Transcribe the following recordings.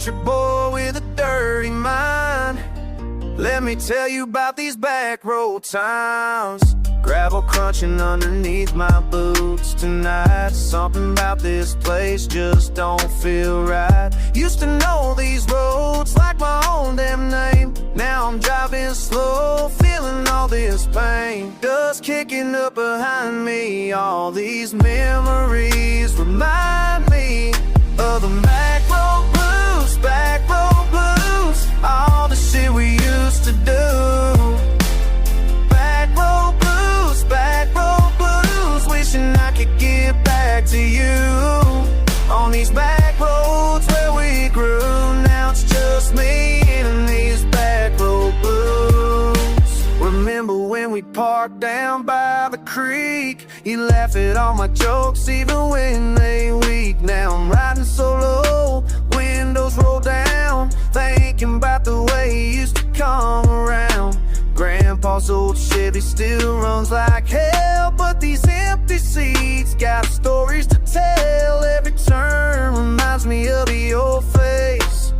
country boy with a dirty mind. Let me tell you about these back road times. Gravel crunching underneath my boots tonight. Something about this place just don't feel right. Used to know these roads like my own damn name. Now I'm driving slow, feeling all this pain. Dust kicking up behind me. All these memories remind me of the back road blues, back road blues. All the shit we used to do. Back road blues, back road blues. Wishing I could get back to you. On these back roads where we grew. Now it's just me and these back road blues. Remember when we parked down by the creek? You laugh at all my jokes even when they weak. Now I'm riding solo, windows roll down, thinking about the way he used to come around. Grandpa's old Chevy still runs like hell, but these empty seats got stories to tell. Every turn reminds me of your face.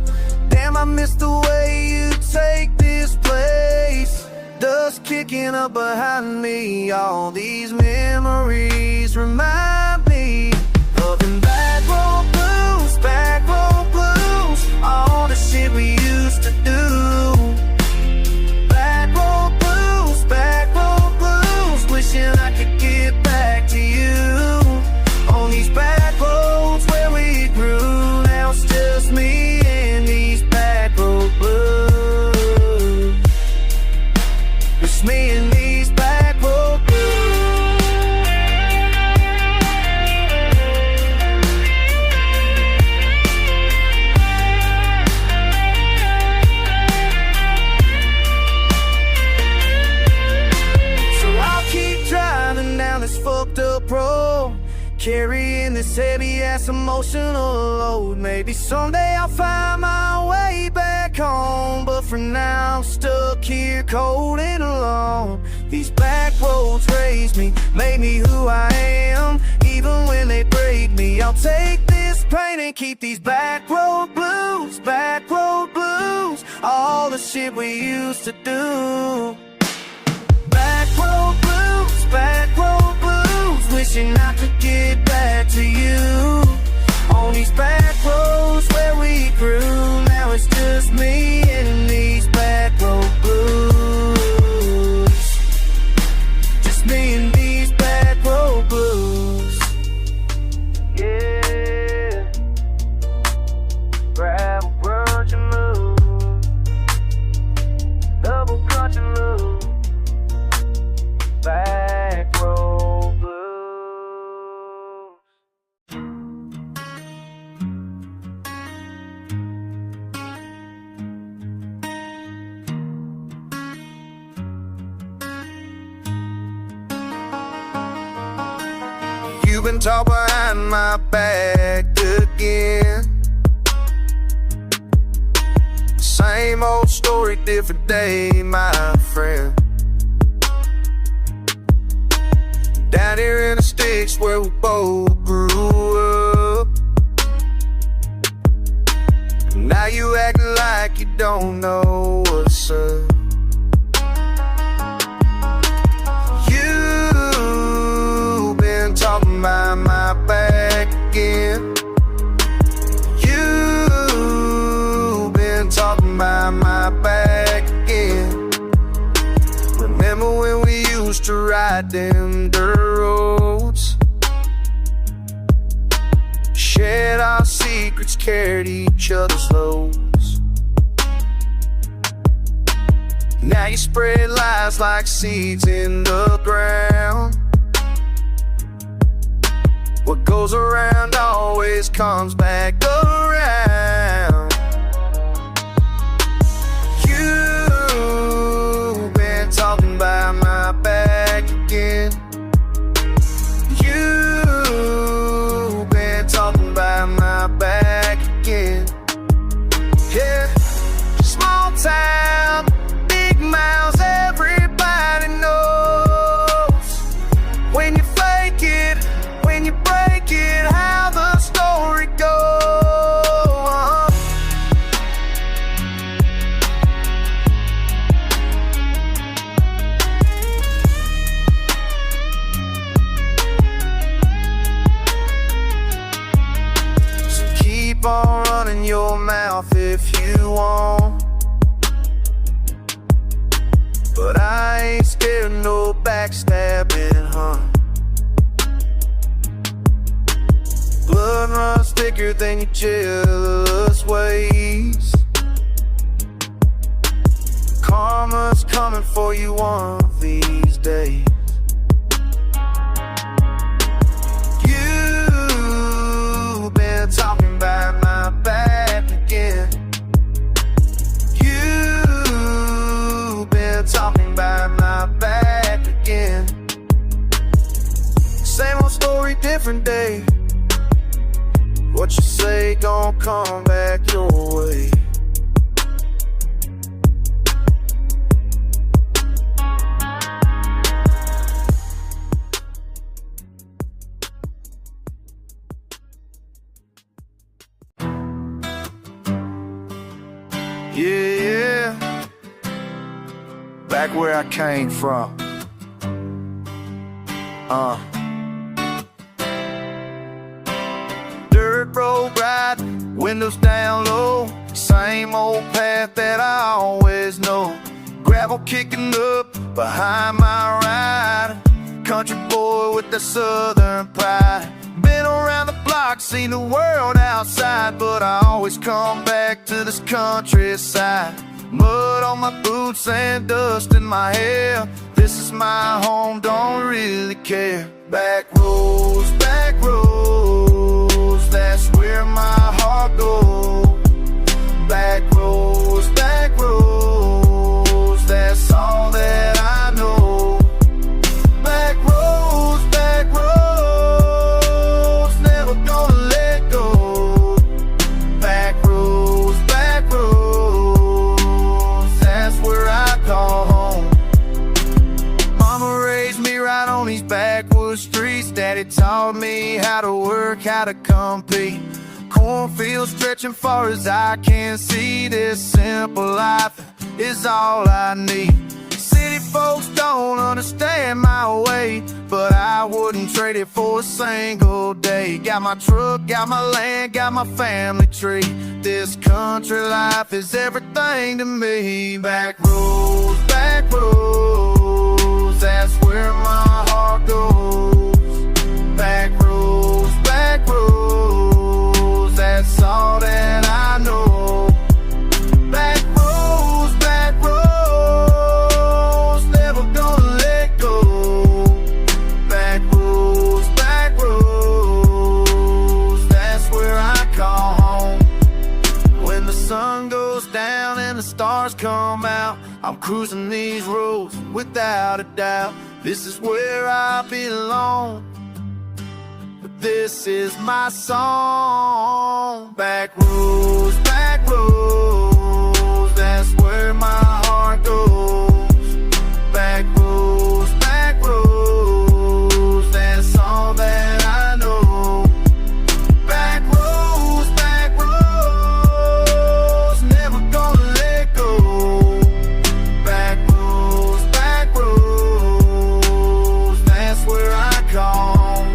Damn, I miss the way you take this place. Dust kicking up behind me. All these memories remind me of them back road blues, back road blues. All the shit we used to do. Back road blues, back road blues. Wishing I could get back to you. On these back roads where we grew. Now it's just me and these back road blues. It's me and these back road blues. This fucked up road, carrying this heavy ass emotional load. Maybe someday I'll find my way back home, but for now I'm stuck here cold and alone. These back roads raised me, made me who I am. Even when they break me, I'll take this pain and keep these back road blues, back road blues. All the shit we used to do. Back road blues, back road blues. Wishing I could get back to you. On these back roads where we grew. Now it's just me and these back road blues. Just me and these back road blues. Yeah. Gravel crunch and move. Double crunch and move. Back road blues. You've been talking behind my back again. Same old story, different day, my friend. Down here in the sticks where we both grew up. Now you acting like you don't know what's up. You've been talking behind my back again. You've been talking behind my back again. Remember when we used to ride them dirt roads? Shared our secrets, carried each other's loads. Now you spread lies like seeds in the ground. What goes around always comes back around. You've been talking behind my back again. You've been talking behind my back again. Yeah, small town, big mouths, everybody knows. When you fake it, when you break it, how the story goes. you want, but I ain't scared of no backstabbing, huh? Blood runs thicker than your jealous ways. Karma's coming for you one of these days. You've been talking about my back again. You've been talking about my back again. Same old story, different day. What you say gon' come back your way. Yeah, back where I came from. Dirt road ride, windows down low. Same old path that I always know. Gravel kicking up behind my ride. Country boy with the southern pride. Been around the block, seen the world outside, but I always come back to this countryside. Mud on my boots and dust in my hair. This is my home, don't really care. Back roads, that's where my heart goes. Back roads, that's all that I know. Back roads, never gonna let go. Back roads, that's where I call home. Mama raised me right on these backwoods streets. Daddy taught me how to work, how to compete. Cornfields stretching far as I can see. This simple life is all I need. City folks don't understand my way, but I wouldn't trade it for a single day. Got my truck, got my land, got my family tree. This country life is everything to me. Back roads, that's where my heart goes. Back roads, that's all that I know. Back roads, never gonna let go. Back roads, that's where I call home. When the sun goes down and the stars come out, I'm cruising these roads without a doubt. This is where I belong. This is my song. Back roads, that's where my heart goes. Back roads, that's all that I know. Back roads, never gonna let go. Back roads, that's where I call home.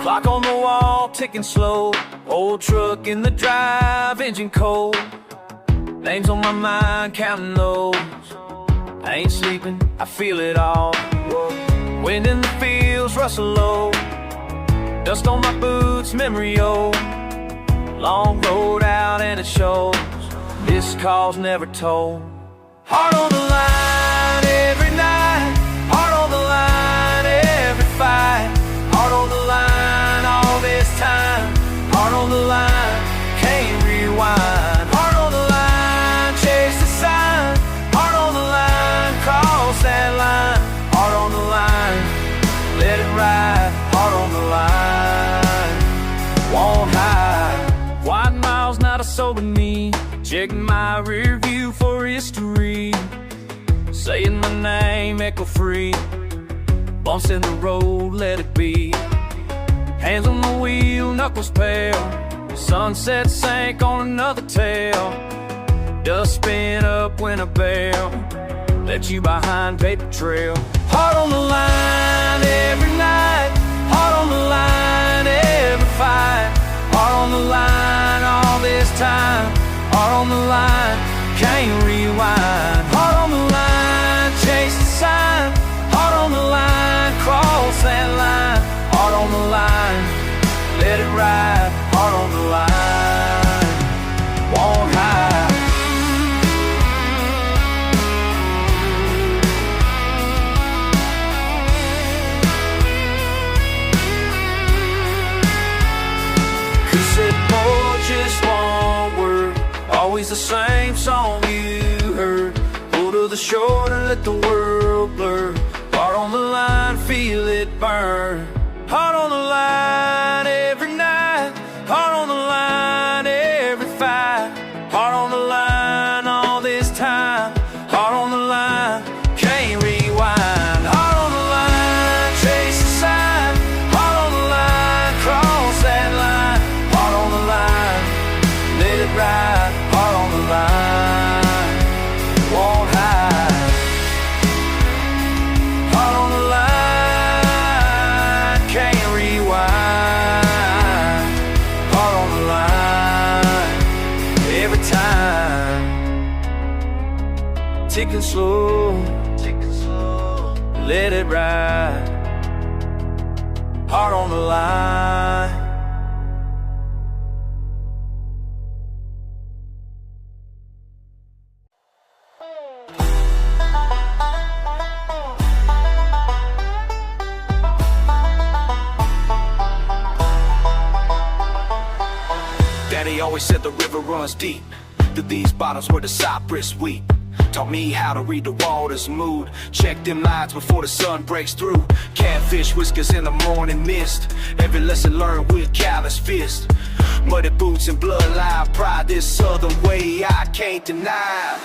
Clock on the wall, ticking slow. Old truck in the drive, engine cold. Names on my mind, counting those. I ain't sleeping, I feel it all. Wind in the fields, rustle low. Dust on my boots, memory old. Long road out and it shows. This call's never told. Heart on the line every night. Heart on the line every fight. Heart on the line all this time. Heart on the line, can't rewind. Heart on the line, chase the sign. Heart on the line, cross that line. Heart on the line, let it ride. Heart on the line, won't hide. Wide miles, not a soul beneath. Checking my rear view for history. saying my name echo free. Bumps in the road, let it be. Hands on the wheel, knuckles pale. Sunset sank on another tail. Dust spin up winter bell. Let you behind paper trail. Heart on the line every night. Heart on the line every fight. Heart on the line all this time. Heart on the line, can't rewind. Heart on the line, chase the sign. Heart on the line, cross that line. Heart on the line, let it ride. Heart on the line, won't hide. He said, boy, just one word. Always the same song you heard. Pull to the shore and let the world blur. Heart on the line, feel it burn. Heart on the line every night. Heart on the line every fight. Heart on the line all this time. Heart on the line, can't rewind. Heart on the line, chase the sign. Heart on the line, cross that line. Heart on the line, let it ride. Heart on the line, won't hide. Heart on the line, can't rewind. Heart on the line, every time. Ticking slow, let it ride. Heart on the line. Daddy always said the river runs deep. Through these bottoms where the cypress weep. Taught me how to read the water's mood. Check them lines before the sun breaks through. Catfish whiskers in the morning mist. Every lesson learned with callous fist. Muddy boots and bloodline pride. This southern way I can't deny.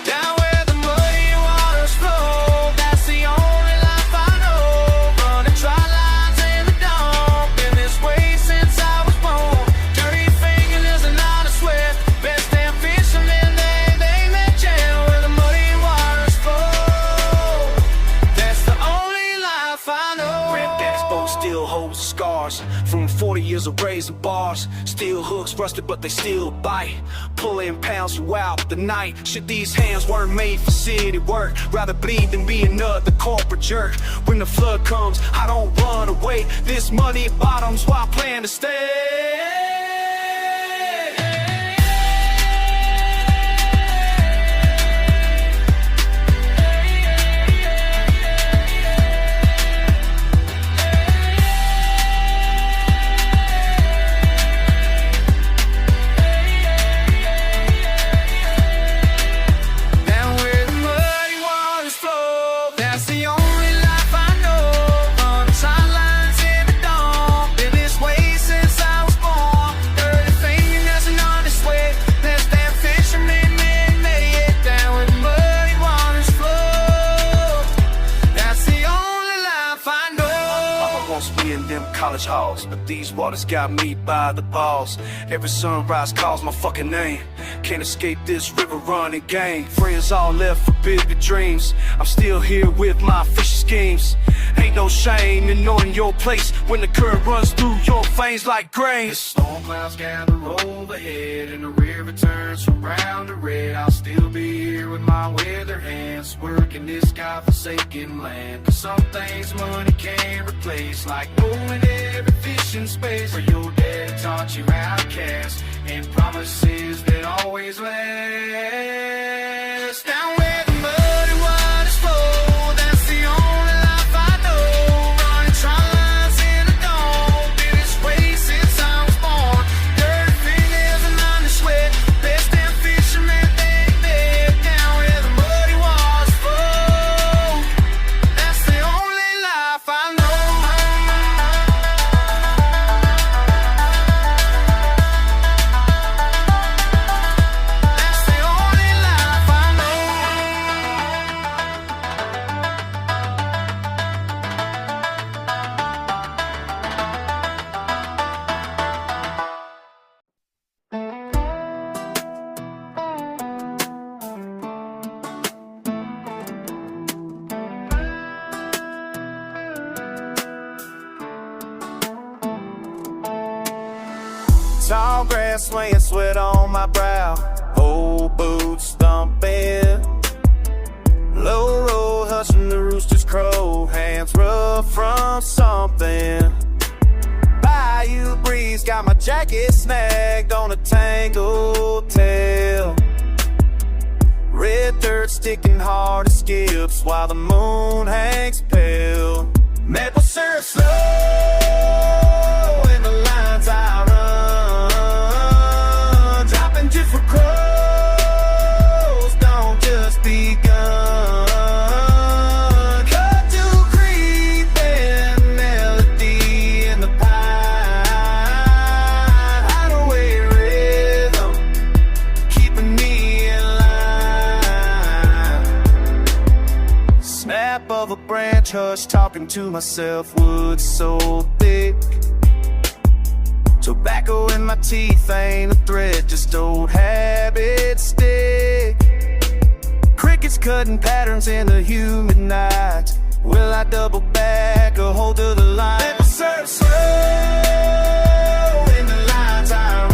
Down where the muddy waters flow, that's the only life I know. Running try lines in the dawn. Been this way since I was born. Dirty fingernails and not a sweat. Best damn fishermen they met jail where the muddy waters flow. That's the only life I know. Granddad's boat still holds scars from 40 years of raising bars. Steel hooks rusted but they still bite. Pulling pounds throughout the night. Shit, these hands weren't made for city work. Rather bleed than be another corporate jerk. When the flood comes, I don't run away. This money bottoms while I plan to stay. College halls, but these waters got me by the balls. Every sunrise calls my fucking name. Can't escape this river running game. Friends all left for bigger dreams. I'm still here with my fishy schemes. Ain't no shame in knowing your place when the current runs through your veins like grain. The storm clouds gather overhead and the river turns from brown to red. I'll still be here with my weather hands, working this godforsaken land. Cause some things money can't replace, like knowing every fish in space. Where your dad taught you how to cast, and promises that always last. Down where the muddy waters flow, that's the only life I know. Running try-lines in the dawn. Been this way since I was born. Dirty fingers and under sweat. Best damn fishermen they met. Down where the muddy waters flow, that's the only life I know. That's the only life Tall grass swaying, sweat on my brow. Old boots thumping. Low road hushing the rooster's crow. Hands rough from something. Bayou breeze got my jacket snagged on a tangled tail. Red dirt sticking hard as skips while the moon hangs pale. Maple syrup slow in the lines I run. Dropping different crows, don't just begun. Cut to creeping melody in the pine. Hideaway rhythm, keeping me in line. Snap of a branch, hush, talking to myself, wood so thick. Tobacco in my teeth ain't a threat, just old habits stick. Crickets cutting patterns in the humid night. Will I double back or hold to the line? Maple syrup slow in the lines I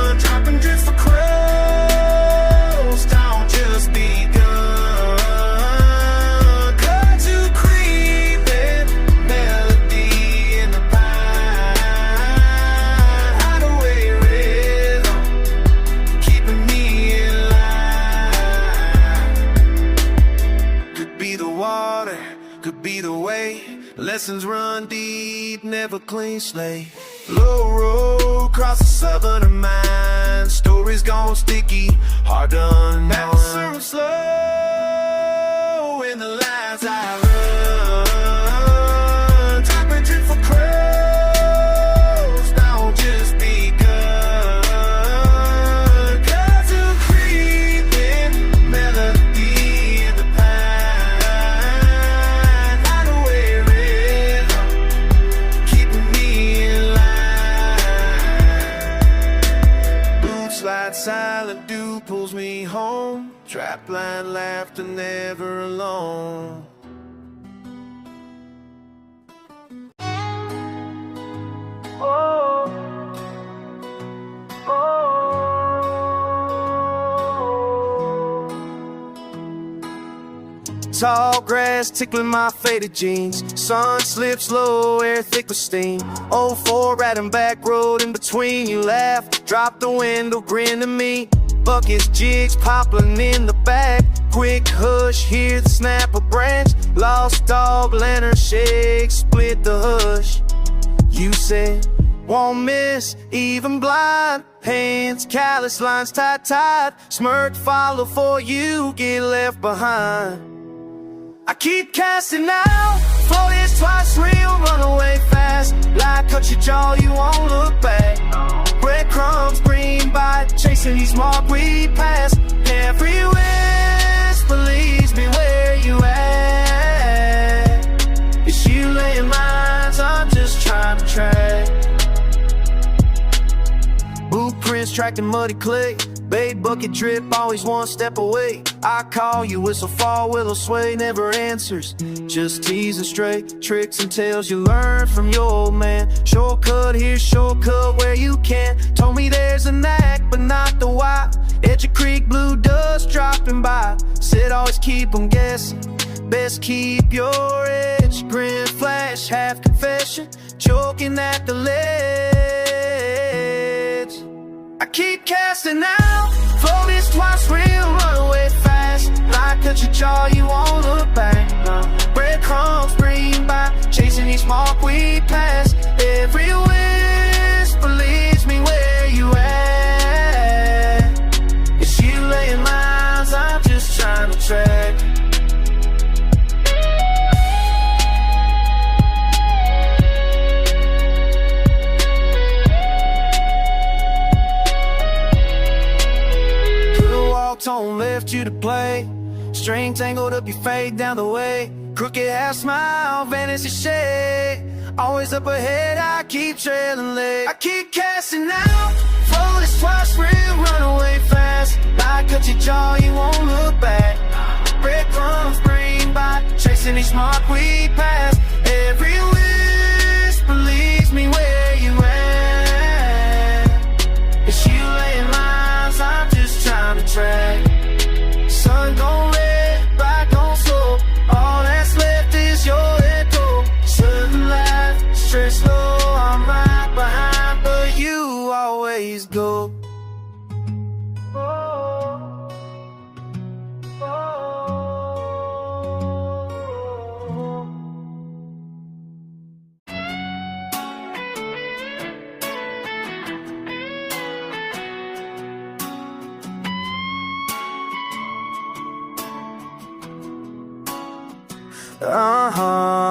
run. Dropping drifts for crows, don't just begun. Cut to creeping melody in the pine. Hideaway rhythm, keeping me in line. Could be the water, could be the way. Lessons run deep, never clean slate. Low road, cross the southern mind. Stories gone sticky, hard to unknown. Maple syrup slow in the lines I run. Dropping drip for crows, don't just begun. Cut to creeping melody in the pine. Hideaway rhythm, keeping me in line. Boots slide silent, dew pulls me home. Trapline laughter, never alone. Tall grass tickling my faded jeans. Sun slips low, air thick with steam. Old four riding back road in between. You laugh, drop the window, grin to me. Buckets, jigs, popping in the back. Quick hush, hear the snap of branch. Lost dog, lantern shake, split the hush. You said, won't miss, even blind. Hands, callous lines tight, tight. Smirk, follow for you, get left behind. I keep casting out, flow is twice real, run away fast. Like cut your jaw, you won't look back. Breadcrumbs, green bite, chasing these mark we pass. Every whisper leads me where you at. It's you laying lines, I'm just trying to track. Boot prints tracked in muddy clay. Bait bucket drip, always one step away. I call you, whistle fall, willow sway, never answers, just teasing straight. Tricks and tales you learn from your old man. Shortcut here, shortcut where you can. Told me there's a knack, but not the why. Edge of creek, blue dust dropping by. Said always keep them guessing, best keep your edge. Grin, flash, half confession, choking at the ledge. I keep casting out, flow is twice real, run away fast. Like cut your jaw, you won't look back. Breadcrumbs, green by, chasing each mark we pass. Every whisper leads me where you at. It's you laying lines, I'm just trying to track. Tone left you to play. String tangled up, you fade down the way. Crooked half smile, vanity shade. Always up ahead, I keep trailing late. I keep casting out, flow is twice real, run away fast. Like cut your jaw, you won't look back. Breadcrumbs, green by, chasing each mark we pass. Every whisper leads me where you at.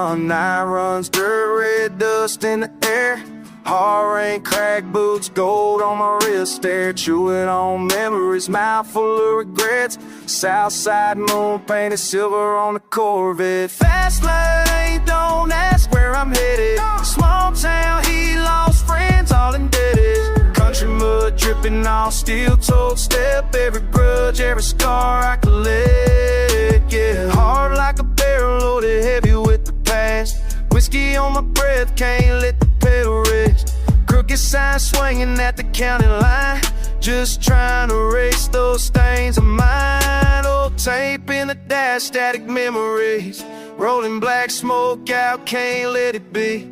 on. Night runs, dirt, red dust in the air. Hard rain, cracked boots, gold on my wrist. Stare, chewing on memories, mouth full of regrets. Southside moon painted silver on the Corvette. Fast lane, don't ask where I'm headed. Small town, he lost friends, all indebted. Country mud dripping off steel-toed step. Every grudge, every scar I collect. Yeah, hard like a barrel, loaded heavy with the past. Whiskey on my breath, can't let the pedal rest. Crooked sign swinging at the county line, just trying to erase those stains of mine. Old tape in the dash, static memories. Rolling black smoke out, can't let it be.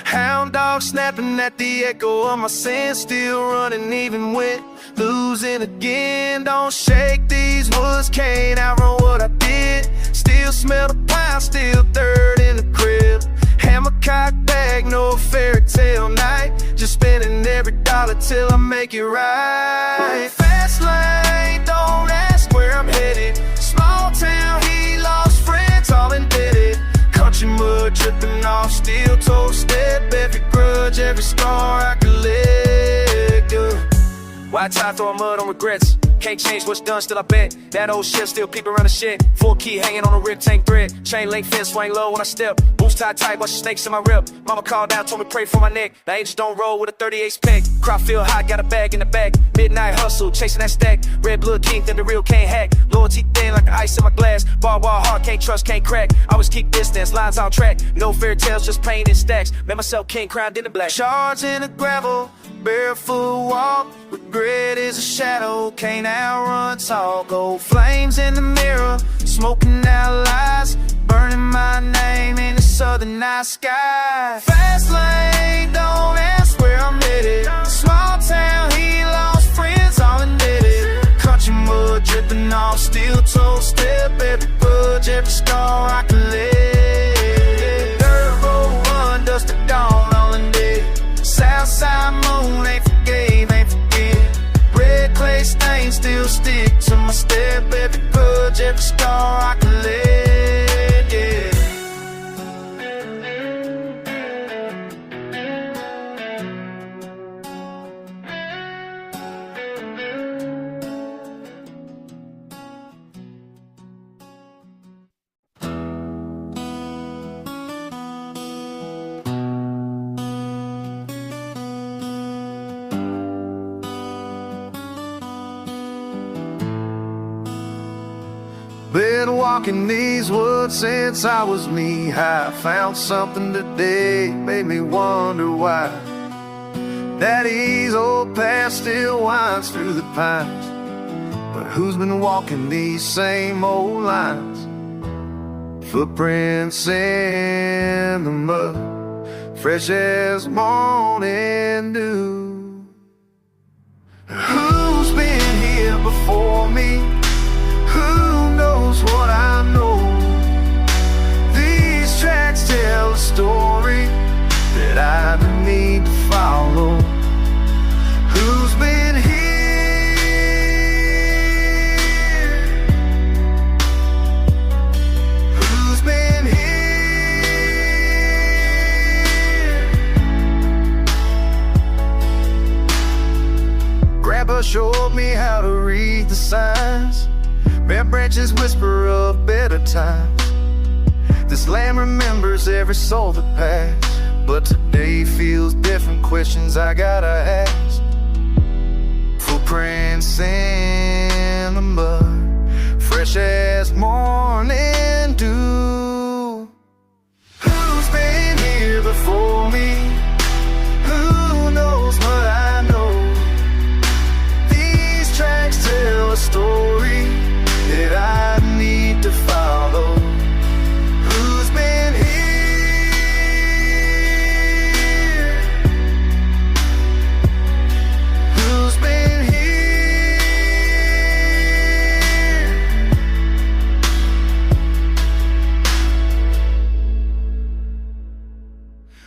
Hound dog snapping at the echo of my sins. Still running even when losing again. Don't shake these woods, can't outrun what I did. Still smell the pine, still third in the crib. Hammer cock bag, no fairy tale night. Just spending every dollar till I make it right. Fast lane, don't ask where I'm headed. Small town, he lost friends, all indebted. Country mud dripping off steel-toed step. Every grudge, every scar I collect. White tie throwing mud on regrets. Can't change what's done, still I bet. That old shit still peeping around the shed. 4 key hanging on a rib tank thread. Chain link fence swing low when I step. Boots tied tight, bunch of snakes in my rip. Mama called down, told me pray for my neck. The angels don't roll with a 38 spec. Crowd feel hot, got a bag in the back. Midnight hustle, chasing that stack. Red blood king, then the real can't hack. Loyalty thin like the ice in my glass. Bar heart, can't trust, can't crack. Always keep distance, lines on track. No fairy tales, just pain in stacks. Made myself king, crowned in the black. Shards in the gravel, barefoot walk. Regret is a shadow, can't outrun talk. Gold flames in the mirror, smoking out lies. Burning my name in the southern night sky. Fast lane, don't ask where I'm headed. Small town, he lost friends, all indebted. Country mud dripping off steel-toed step. Every grudge, every scar I collect. Dirt road run, dust to dawn, all indebted. Southside moon, ain't forgave, ain't forget. Red clay stains still stick to my step. Every grudge, every scar I collect, yeah. Been walking these woods since I was knee-high. Found something today, made me wonder why. Daddy's old path still winds through the pines, but who's been walking these same old lines? Footprints in the mud, fresh as morning dew. Who's been here before me? Who knows what I know? These tracks tell a story that I need to follow. Who's been here? Who's been here? Grandpa showed me how to read the signs. Bare branches whisper of better times. This land remembers every soul that passed, but today feels different. Questions I gotta ask. Footprints in the mud, fresh as morning dew. Who's been here before me? Who knows what I know? These tracks tell a story that I need to follow. Who's been here? Who's been here?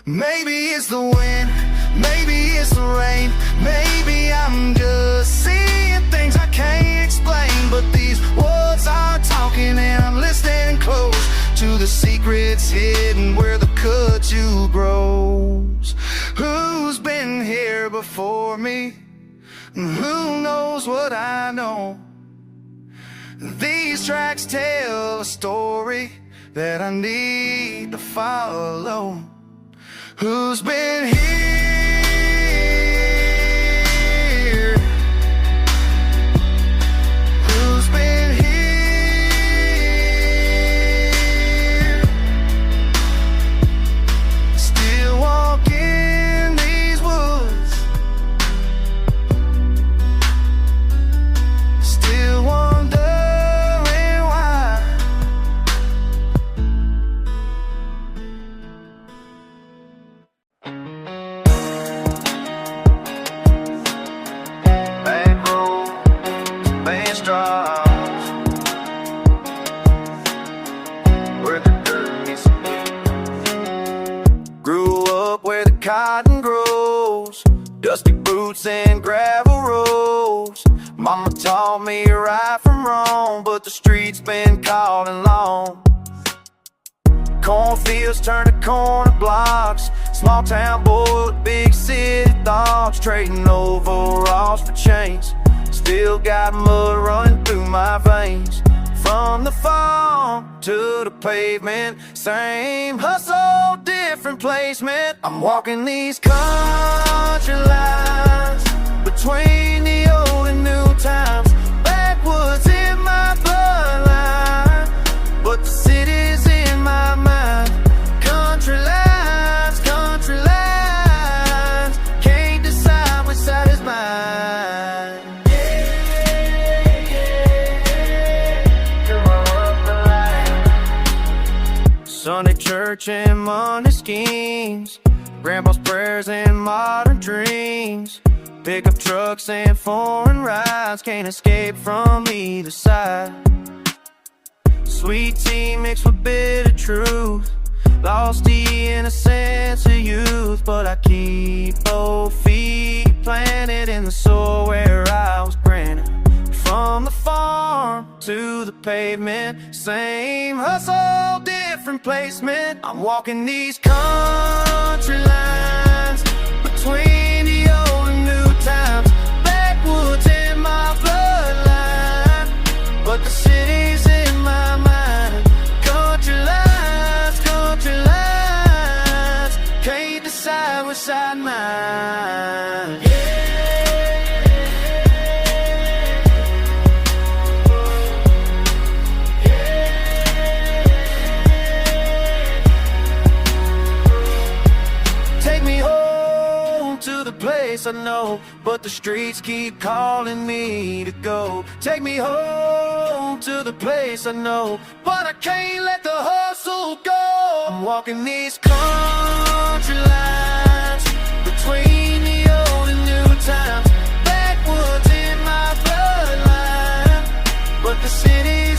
Maybe it's the wind, maybe it's the rain, maybe I'm just seeing things I can't explain. But these words are talking and I'm listening close to the secrets hidden where the kudzu grows. Who's been here before me? Who knows what I know? These tracks tell a story that I need to follow. Who's been here? Who's been here? Still walking these woods, still wondering why. Back road, band straws, where the dirt is. Grew up where the cotton grows, dusty boots and gravel roads. Mama taught me right from wrong, but the streets been calling long. Cornfields turn to corner blocks, small town boy with big city thoughts, trading overalls for chains. Still got mud running through my veins. From the farm to the pavement, same hustle, different placement. I'm walking these country lines between the old and new times. Backwoods in my bloodline, but the city's in my mind. Country lines, can't decide which side is mine. Sunday church and Monday schemes, grandpa's prayers and modern dreams. Pickup trucks and foreign rides, can't escape from either side. Sweet tea mixed with bitter truth, lost the innocence of youth. But I keep both feet planted in the soil where I was granted. From the farm to the pavement, same hustle, different placement. I'm walking these country lines between the old and new times. 'Cause the city's in my mind. Country lines, can't decide which side is mine. Yeah. Take me home to the place I know, but the streets keep calling me to go. Take me home to the place I know, but I can't let the hustle go. I'm walking these country lines between the old and new times. Backwoods in my bloodline, but the city's in my mind. Country lines, can't decide which side mine. Take me home to the place I know, but the streets keep calling me to go. Take me home to the place I know, but I can't let the hustle go. I'm walking these country lines between the old and new times. Backwoods in my bloodline, but the city